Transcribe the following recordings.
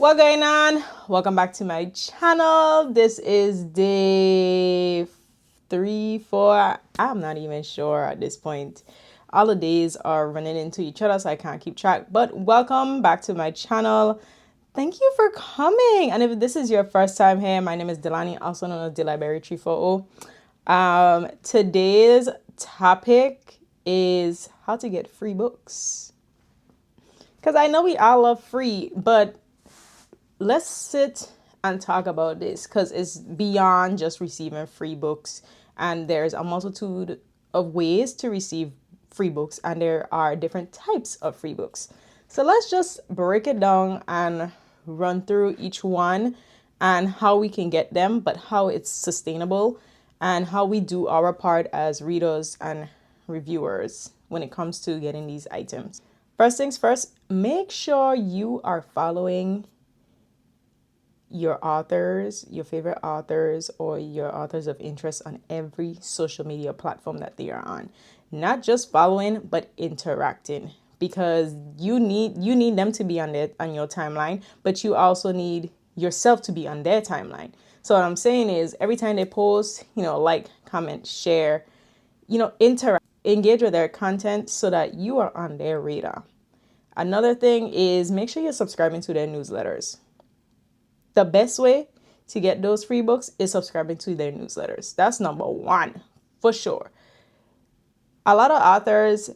What going on? Welcome back to my channel. This is day 3, 4. I'm not even sure at this point. All the days are running into each other, so I can't keep track. But welcome back to my channel. Thank you for coming. And if this is your first time here, my name is Delani, also known as Deliberry 340. Today's topic is how to get free books. Because I know we all love free, but let's sit and talk about this because it's beyond just receiving free books, and there's a multitude of ways to receive free books, and there are different types of free books. So let's just break it down and run through each one and how we can get them, but how it's sustainable and how we do our part as readers and reviewers when it comes to getting these items. First things first, make sure you are following your authors, your favorite authors, or your authors of interest on every social media platform that they are on. Not just following, but interacting, because you need them to be on your timeline, but you also need yourself to be on their timeline. So what I'm saying is, every time they post, like, comment, share, interact, engage with their content so that you are on their radar. Another thing is, make sure you're subscribing to their newsletters. The best way to get those free books is subscribing to their newsletters. That's number one, for sure. A lot of authors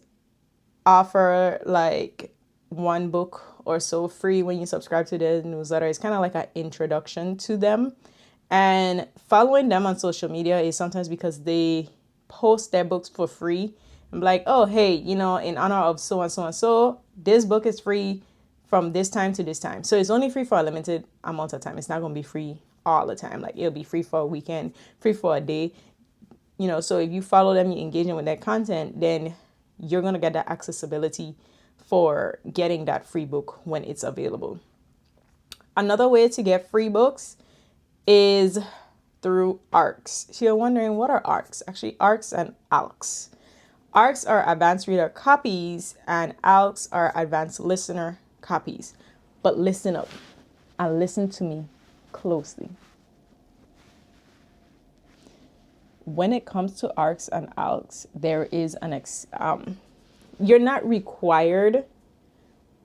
offer like one book or so free when you subscribe to their newsletter. It's kind of like an introduction to them. And following them on social media is sometimes because they post their books for free. I'm like, oh, hey, in honor of so and so and so, this book is free from this time to this time. So it's only free for a limited amount of time. It's not going to be free all the time. Like, it'll be free for a weekend, free for a day. So if you follow them, you're engaging with their content, then you're going to get that accessibility for getting that free book when it's available. Another way to get free books is through ARCs. So you're wondering, what are ARCs? Actually, ARCs and ALCs. ARCs are advanced reader copies and ALCs are advanced listener copies. But listen up and listen to me closely. When it comes to ARCs and ALCs, there is you're not required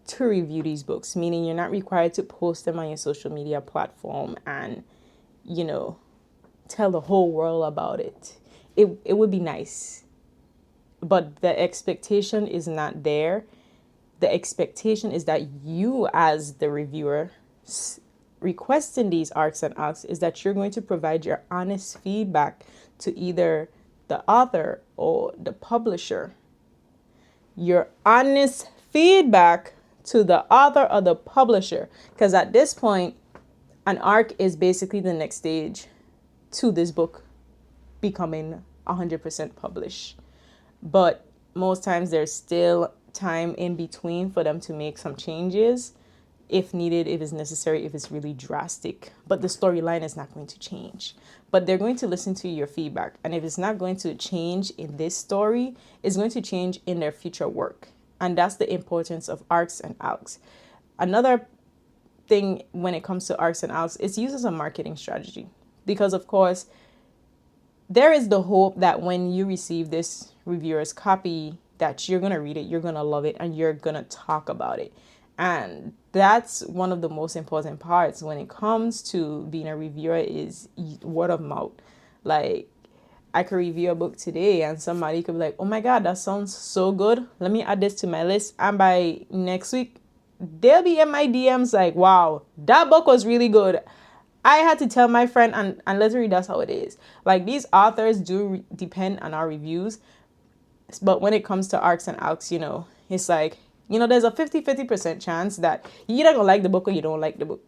to review these books, meaning you're not required to post them on your social media platform and tell the whole world about it. It would be nice, but the expectation is not there. The expectation is that you, as the reviewer requesting these ARCs and ALCs, is that you're going to provide your honest feedback to either the author or the publisher. Your honest feedback to the author or the publisher, because at this point, an ARC is basically the next stage to this book becoming 100% published. But most times there's still time in between for them to make some changes if needed, if it's necessary, if it's really drastic. But the storyline is not going to change. But they're going to listen to your feedback. And if it's not going to change in this story, it's going to change in their future work. And that's the importance of ARCs and ALCs. Another thing when it comes to ARCs and ALCs, it's used as a marketing strategy. Because, of course, there is the hope that when you receive this reviewer's copy, that you're going to read it, you're going to love it, and you're going to talk about it. And that's one of the most important parts when it comes to being a reviewer, is word of mouth. Like, I could review a book today and somebody could be like, oh my God, that sounds so good. Let me add this to my list. And by next week, they'll be in my DMs like, wow, that book was really good. I had to tell my friend, and literally that's how it is. Like, these authors do depend on our reviews. But when it comes to ARCs and ALCs, it's like, there's a 50% chance that you either gonna like the book or you don't like the book.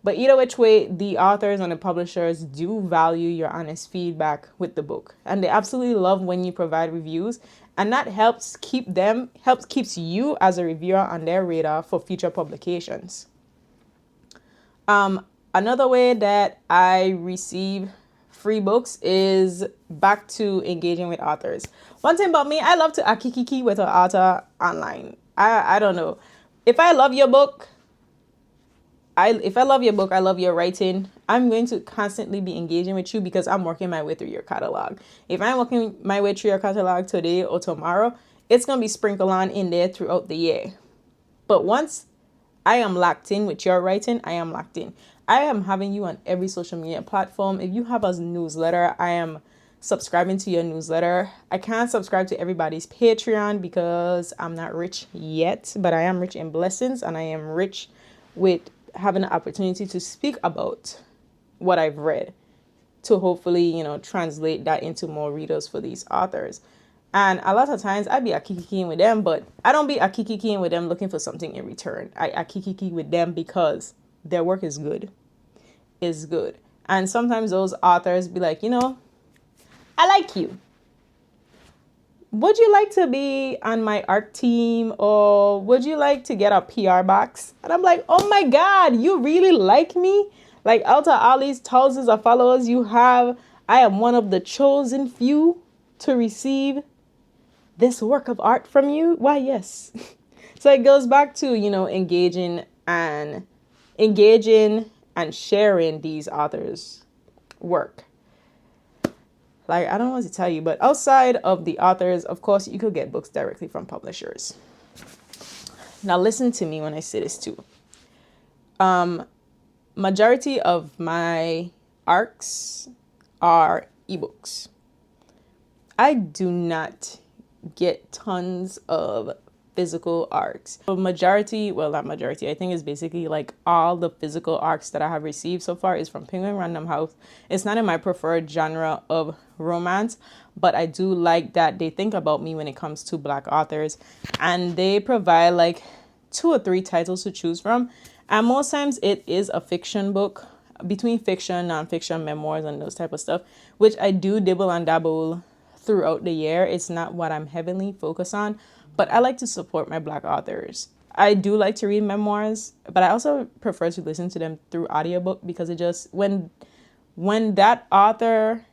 But either which way, the authors and the publishers do value your honest feedback with the book. And they absolutely love when you provide reviews. And that keeps you as a reviewer on their radar for future publications. Another way that I receive free books is back to engaging with authors. One thing about me, I love to akikiki with an author online. I don't know. If I love your book, if I love your book, I love your writing, I'm going to constantly be engaging with you because I'm working my way through your catalog. If I'm working my way through your catalog today or tomorrow, it's going to be sprinkled on in there throughout the year. But once I am locked in with your writing, I am locked in. I am having you on every social media platform. If you have a newsletter, I am subscribing to your newsletter. I can't subscribe to everybody's Patreon because I'm not rich yet, but I am rich in blessings, and I am rich with having the opportunity to speak about what I've read to hopefully, translate that into more readers for these authors. And a lot of times I be a kiki with them, but I don't be a kiki with them looking for something in return. I kiki with them because their work is good. Is good. And sometimes those authors be like, I like you. Would you like to be on my art team, or would you like to get a PR box? And I'm like, oh my God, you really like me? Like, out of all these thousands of followers you have, I am one of the chosen few to receive this work of art from you? Why, yes. So it goes back to, engaging and sharing these authors' work. Like, I don't know what to tell you, but outside of the authors, of course, you could get books directly from publishers. Now, listen to me when I say this too. Majority of my ARCs are ebooks. I do not get tons of physical ARCs. Not majority, I think it's basically like all the physical ARCs that I have received so far is from Penguin Random House. It's not in my preferred genre of romance, but I do like that they think about me when it comes to Black authors, and they provide like 2 or 3 titles to choose from. And most times it is a fiction book, between fiction, nonfiction, memoirs, and those type of stuff, which I do dibble and dabble throughout the year. It's not what I'm heavily focused on, but I like to support my Black authors. I do like to read memoirs, but I also prefer to listen to them through audiobook because it just, when that author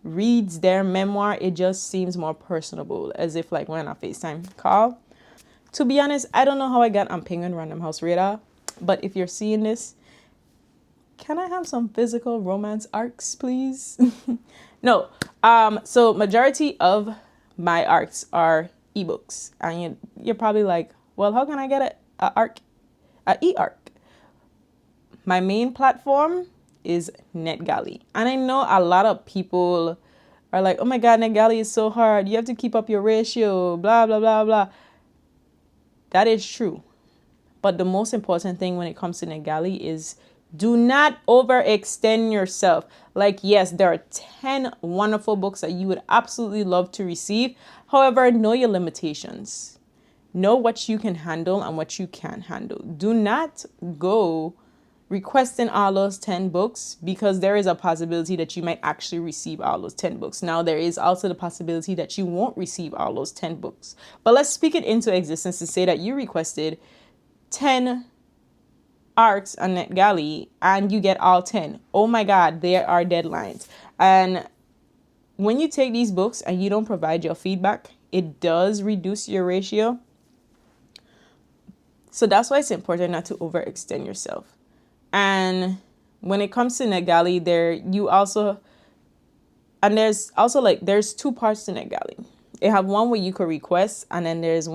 reads their memoir, it just seems more personable, as if like we're on a FaceTime call. To be honest, I don't know how I got on Penguin Random House radar, but if you're seeing this, can I have some physical romance ARCs, please? No. So majority of my ARCs are ebooks, and you're probably like, well, how can I get a e-ARC? My main platform is NetGalley, and I know a lot of people are like, oh my God, NetGalley is so hard. You have to keep up your ratio, blah, blah, blah, blah. That is true. But the most important thing when it comes to NetGalley is do not overextend yourself. Like, yes, there are 10 wonderful books that you would absolutely love to receive. However, know your limitations. Know what you can handle and what you can't handle. Do not go requesting all those 10 books because there is a possibility that you might actually receive all those 10 books. Now, there is also the possibility that you won't receive all those 10 books. But let's speak it into existence to say that you requested 10 ARCs on NetGalley and you get all 10. Oh my God, there are deadlines. And when you take these books and you don't provide your feedback, it does reduce your ratio. So that's why it's important not to overextend yourself. And when it comes to NetGalley, there's 2 parts to NetGalley. They have one where you could request, and then there's 2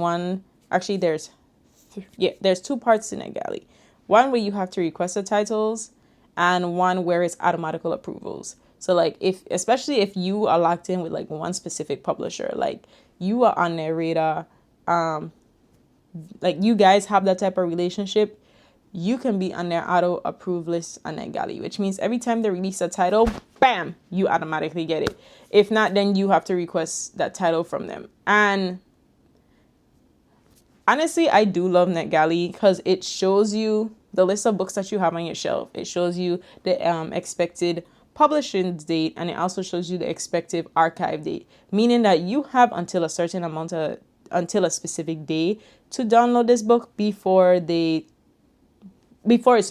parts to NetGalley. One where you have to request the titles, and one where it's automatical approvals. So like especially if you are locked in with like one specific publisher, like you are on their radar, like you guys have that type of relationship, you can be on their auto approve list on NetGalley, which means every time they release a title, bam, you automatically get it. If not, then you have to request that title from them. And honestly, I do love NetGalley because it shows you the list of books that you have on your shelf. It shows you the expected publishing date, and it also shows you the expected archive date, meaning that you have until a specific day to download this book before it's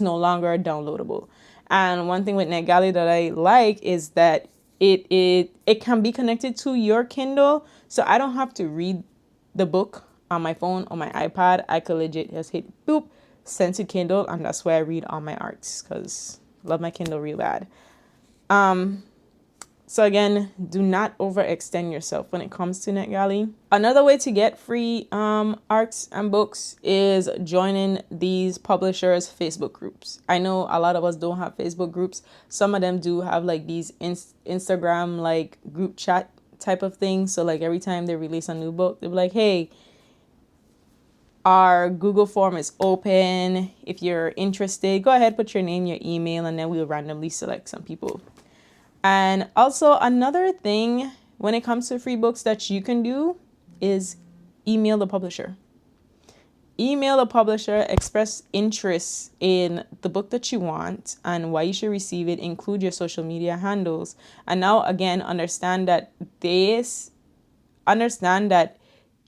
no longer downloadable. And one thing with NetGalley that I like is that it can be connected to your Kindle, so I don't have to read the book on my phone or my iPad. I could legit just hit boop, sent to Kindle, and that's where I read all my arcs because love my Kindle real bad. So again, do not overextend yourself when it comes to NetGalley. Another way to get free arcs and books is joining these publishers' Facebook groups. I know a lot of us don't have Facebook groups. Some of them do have like these Instagram like group chat type of thing. So like every time they release a new book, they'll be like, hey, our Google form is open. If you're interested, go ahead, put your name, your email, and then we'll randomly select some people. And also another thing when it comes to free books that you can do is email the publisher. Email the publisher, express interest in the book that you want and why you should receive it, include your social media handles. And now again, understand that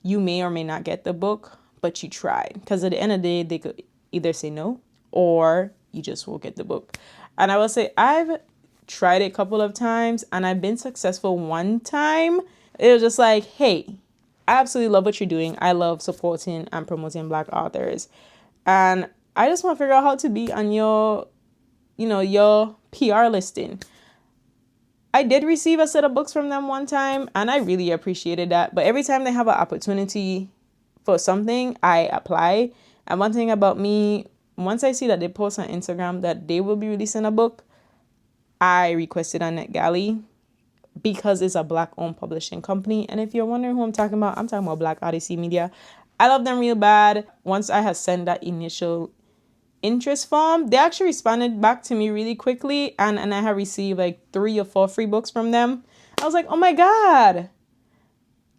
you may or may not get the book, but you tried. Because at the end of the day, they could either say no or you just won't get the book. And I will say I've tried it a couple of times and I've been successful one time. It was just like, hey, I absolutely love what you're doing. I love supporting and promoting Black authors. And I just want to figure out how to be on your PR listing. I did receive a set of books from them one time and I really appreciated that. But every time they have an opportunity for something, I apply. And one thing about me, once I see that they post on Instagram that they will be releasing a book, I requested on NetGalley because it's a Black-owned publishing company. And if you're wondering who I'm talking about Black Odyssey Media. I love them real bad. Once I had sent that initial interest form, they actually responded back to me really quickly. And I have received like 3 or 4 free books from them. I was like, oh my God,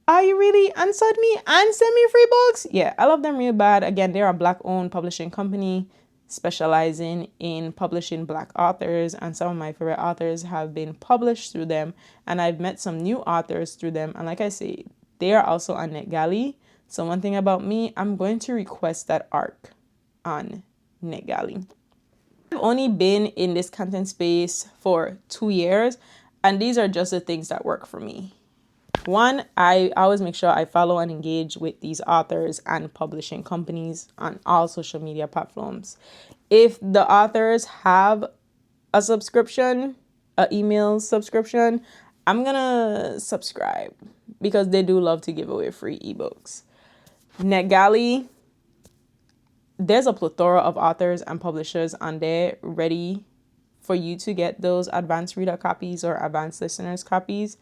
are you really answered me and sent me free books? Yeah, I love them real bad. Again, they're a Black-owned publishing company specializing in publishing Black authors, and some of my favorite authors have been published through them, and I've met some new authors through them. And like I say, they are also on NetGalley. So one thing about me, I'm going to request that arc on NetGalley. I've only been in this content space for 2 years, and these are just the things that work for me. One, I always make sure I follow and engage with these authors and publishing companies on all social media platforms. If the authors have a subscription, an email subscription, I'm gonna subscribe because they do love to give away free ebooks. NetGalley, there's a plethora of authors and publishers on there ready for you to get those advanced reader copies or advanced listeners copies.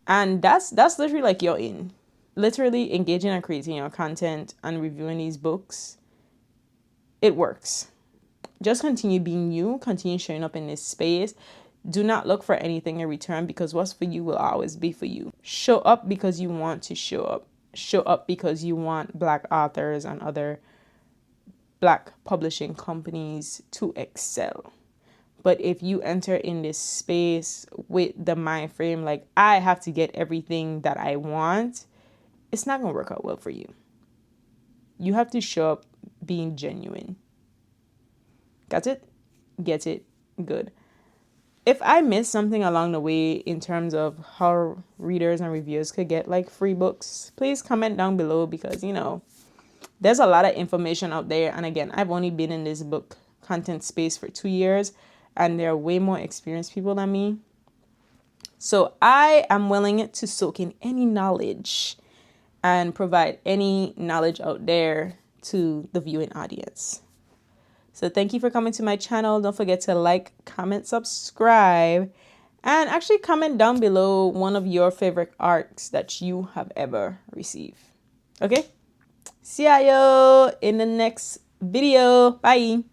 And that's literally like you're in. Literally engaging and creating your content and reviewing these books. It works. Just continue being you. Continue showing up in this space. Do not look for anything in return because what's for you will always be for you. Show up because you want to show up. Show up because you want Black authors and other Black publishing companies to excel. But if you enter in this space with the mind frame, like, I have to get everything that I want, it's not going to work out well for you. You have to show up being genuine. Got it? Get it? Good. If I missed something along the way in terms of how readers and reviewers could get like free books, please comment down below because, there's a lot of information out there. And again, I've only been in this book content space for 2 years. And there are way more experienced people than me. So I am willing to soak in any knowledge and provide any knowledge out there to the viewing audience. So thank you for coming to my channel. Don't forget to like, comment, subscribe, and actually comment down below one of your favorite arcs that you have ever received. Okay? See ya, yo, in the next video. Bye.